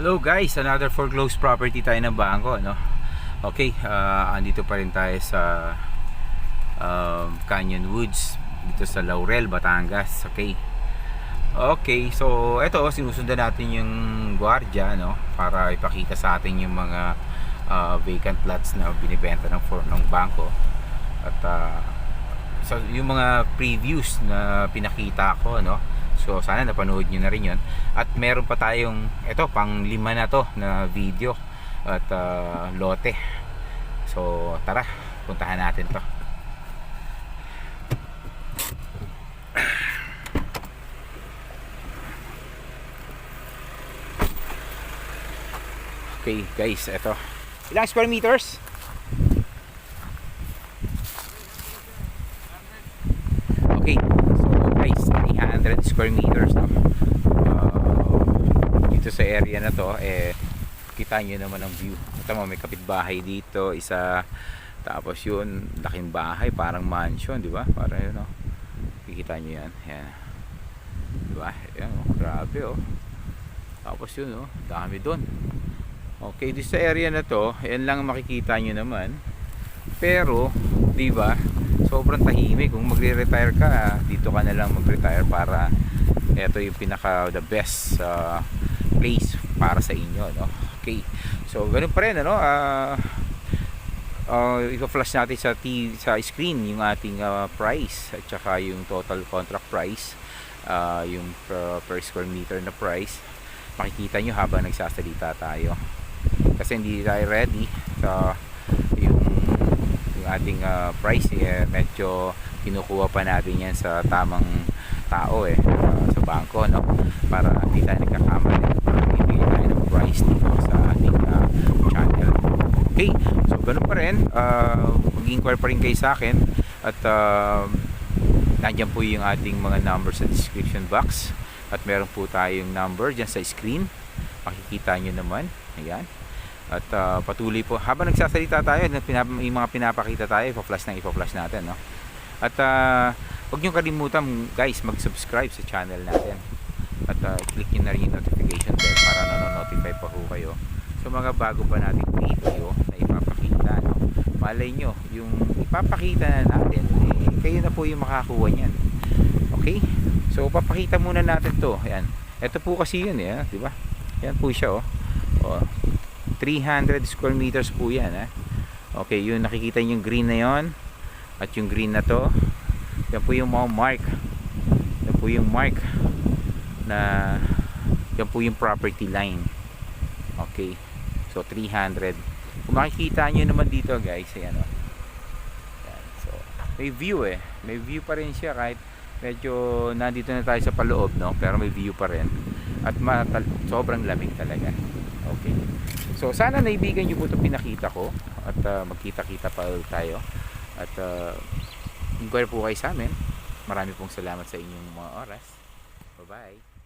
Hello guys, another foreclosed property tayo ng bangko, no? Okay, andito pa rin tayo sa Canyon Woods dito sa Laurel, Batangas. Okay. Okay, so ito sinusundan natin yung gwardiya, no, para ipakita sa atin yung mga vacant lots na binibenta ng bangko. At so yung mga previews na pinakita ko, no. So sana napanood nyo na rin yun. At meron pa tayong ito pang 5 na to na video at lote. So tara, puntahan natin to. Okay guys, ito. Ilang square meters? Okay, so guys, 300 square meters, no? Dito sa area na to, kita nyo naman ang view. Ito mo, may kapitbahay dito, isa. Tapos yun, laking bahay, parang mansion, di ba? Parang yun, no? Kikita nyo yan. Yan. Di ba? Yan, oh, grabe, oh. Tapos yun, oh, dami doon. Okay, dito sa area na to, yan lang makikita nyo naman. Pero, di ba, sobrang tahimik. Kung magre-retire ka, dito ka na lang mag-retire para ito yung pinaka the best place para sa inyo, no? Okay. So, ganun pa rin, ano? I-flash natin sa screen yung ating price at saka yung total contract price, yung per square meter na price. Makikita nyo habang nagsasalita tayo. Kasi hindi tayo ready sa yung ating price, medyo kinukuha pa natin yan sa tamang tao sa bangko, no, para hindi tayo nagkakamali, hindi tayo ng price dito sa ating channel. Okay, so ganun pa rin, mag-inquire pa rin kayo sa akin at nandiyan po yung ating mga numbers sa description box at meron po tayong number dyan sa screen, makikita nyo naman, ayan. At patuloy po habang nagsasalita tayo, yung mga pinapakita tayo, ipa-flash natin, no? At huwag niyo kalimutan guys, mag-subscribe sa channel natin. At click niyo na rin yung notification bell para nano-notify pa ho kayo sa mga bago pa nating video na ipapakita, no? Malay nyo, yung ipapakita na natin, kayo na po yung makakuha niyan. Okay? So papakita muna natin to. Ayan. Ito po kasi yun, di ba? Yan po siya, oh. 300 square meters po yan, Okay, yung nakikita yung green na yon at yung green na to, yan po yung mga mark, yan po yung mark na yan po yung property line. Okay, so 300. Kung makikita nyo naman dito guys, ayan, yan. So may view, may view pa rin siya kahit medyo nandito na tayo sa paloob, no, pero may view pa rin at sobrang lamig talaga. Okay. So sana naibigan nyo po itong pinakita ko at magkita-kita pa tayo at inquire po kayo sa amin. Marami pong salamat sa inyong mga oras. Bye bye.